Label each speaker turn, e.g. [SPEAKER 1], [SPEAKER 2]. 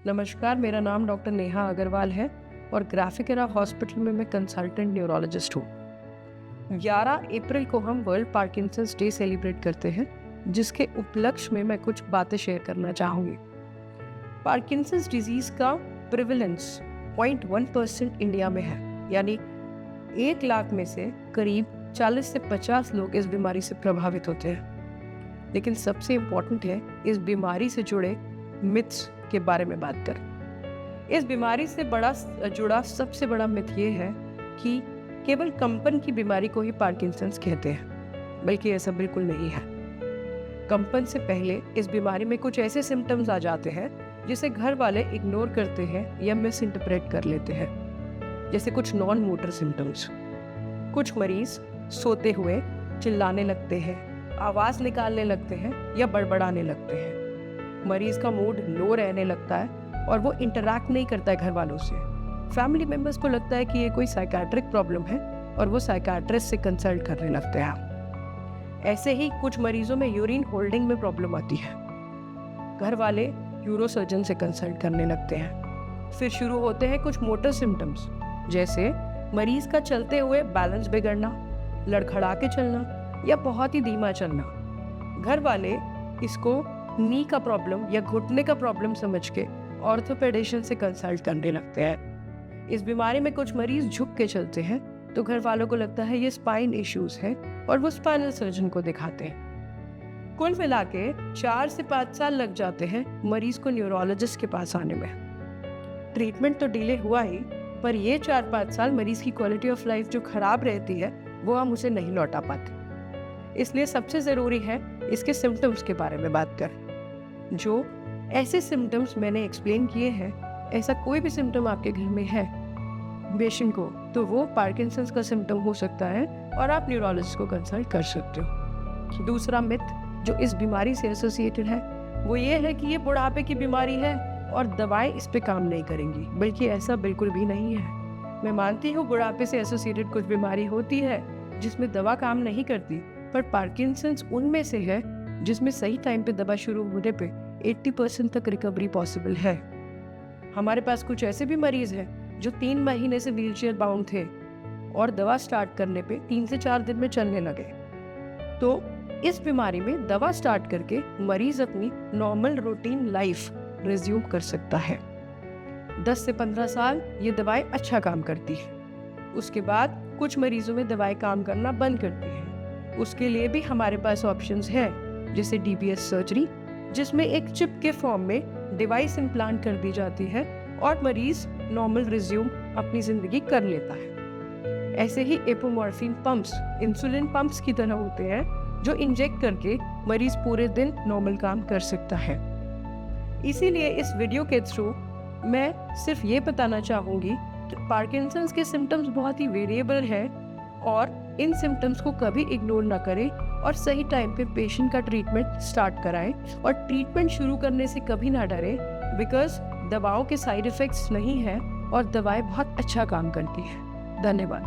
[SPEAKER 1] नमस्कार, मेरा नाम डॉक्टर नेहा अग्रवाल है और ग्राफिक एरा हॉस्पिटल में मैं कंसल्टेंट न्यूरोलॉजिस्ट हूँ। 11 अप्रैल को हम वर्ल्ड पार्किंसंस डे सेलिब्रेट करते हैं, जिसके उपलक्ष्य में मैं कुछ बातें शेयर करना चाहूँगी। पार्किंसंस डिजीज़ का प्रिवेलेंस 0.1% इंडिया में है, यानी 1 लाख में से करीब 40 से 50 लोग इस बीमारी से प्रभावित होते हैं। लेकिन सबसे इम्पोर्टेंट है इस बीमारी से जुड़े मिथ्स के बारे में बात करें। इस बीमारी से जुड़ा सबसे बड़ा मिथ ये है कि केवल कंपन की बीमारी को ही पार्किंसंस कहते हैं, बल्कि ऐसा बिल्कुल नहीं है। कंपन से पहले इस बीमारी में कुछ ऐसे सिम्टम्स आ जाते हैं जिसे घर वाले इग्नोर करते हैं या मिस इंटरप्रेट कर लेते हैं, जैसे कुछ नॉन मोटर सिम्टम्स। कुछ मरीज सोते हुए चिल्लाने लगते हैं, आवाज़ निकालने लगते हैं या बड़बड़ाने लगते हैं। मरीज का मूड लो रहने लगता है और वो इंटरैक्ट नहीं करता है घर वालों से। फैमिली मेम्बर्स को लगता है कि ये कोई साइकाट्रिक प्रॉब्लम है और वो साइकाट्रिस्ट से कंसल्ट करने लगते हैं। ऐसे ही कुछ मरीजों में यूरिन होल्डिंग में प्रॉब्लम आती है। घर वाले यूरोसर्जन से कंसल्ट करने लगते हैं। फिर शुरू होते हैं कुछ मोटर सिम्टम्स, जैसे मरीज का चलते हुए बैलेंस बिगड़ना, लड़खड़ा के चलना या बहुत ही धीमा चलना। घर वाले इसको नी का प्रॉब्लम या घुटने का प्रॉब्लम समझ के ऑर्थोपेडिशियन से कंसल्ट करने लगते हैं। इस बीमारी में कुछ मरीज झुक के चलते हैं तो घर वालों को लगता है ये स्पाइन इश्यूज है और वो स्पाइनल सर्जन को दिखाते हैं। कुल मिला के 4 से 5 साल लग जाते हैं मरीज को न्यूरोलॉजिस्ट के पास आने में। ट्रीटमेंट तो डिले हुआ ही, पर ये 4-5 साल मरीज की क्वालिटी ऑफ लाइफ जो खराब रहती है वो हम उसे नहीं लौटा पाते। इसलिए सबसे ज़रूरी है इसके सिम्टम्स के बारे में बात करें। जो ऐसे सिम्टम्स मैंने एक्सप्लेन किए हैं, ऐसा कोई भी सिम्टम आपके घर में है पेशेंट को, तो वो पार्किंसंस का सिम्टम हो सकता है और आप न्यूरोलॉजिस्ट को कंसल्ट कर सकते हो। दूसरा मिथ जो इस बीमारी से एसोसिएटेड है वो ये है कि ये बुढ़ापे की बीमारी है और दवाएं इस पे काम नहीं करेंगी, बल्कि ऐसा बिल्कुल भी नहीं है। मैं मानती हूँ बुढ़ापे से एसोसिएटेड कुछ बीमारी होती है जिसमें दवा काम नहीं करती, पर पार्किंसंस उनमें से है जिसमें सही टाइम पे दवा शुरू होने पे 80% तक रिकवरी पॉसिबल है। हमारे पास कुछ ऐसे भी मरीज हैं जो 3 महीने से व्हीलचेयर बाउंड थे और दवा स्टार्ट करने पे 3 से 4 दिन में चलने लगे। तो इस बीमारी में दवा स्टार्ट करके मरीज अपनी नॉर्मल रूटीन लाइफ रिज्यूम कर सकता है। 10 से 15 साल ये दवाएं अच्छा काम करती है। उसके बाद कुछ मरीजों में दवाएं काम करना बंद करती है। उसके लिए भी हमारे पास ऑप्शंस है, जैसे DBS सर्जरी, जिसमें एक चिप के फॉर्म में डिवाइस इम्प्लांट कर दी जाती है और मरीज नॉर्मल रिज्यूम अपनी जिंदगी कर लेता है। ऐसे ही एपोमॉर्फिन पंप्स इंसुलिन पंप्स की तरह होते हैं जो इंजेक्ट करके मरीज पूरे दिन नॉर्मल काम कर सकता है। इसीलिए इस वीडियो के थ्रू मैं सिर्फ ये बताना चाहूँगी कि पार्किंसंस के सिम्टम्स बहुत ही वेरिएबल है और इन सिम्टम्स को कभी इग्नोर ना करें और सही टाइम पे पेशेंट का ट्रीटमेंट स्टार्ट कराएं और ट्रीटमेंट शुरू करने से कभी ना डरें, बिकॉज दवाओं के साइड इफ़ेक्ट्स नहीं हैं और दवाएं बहुत अच्छा काम करती हैं। धन्यवाद।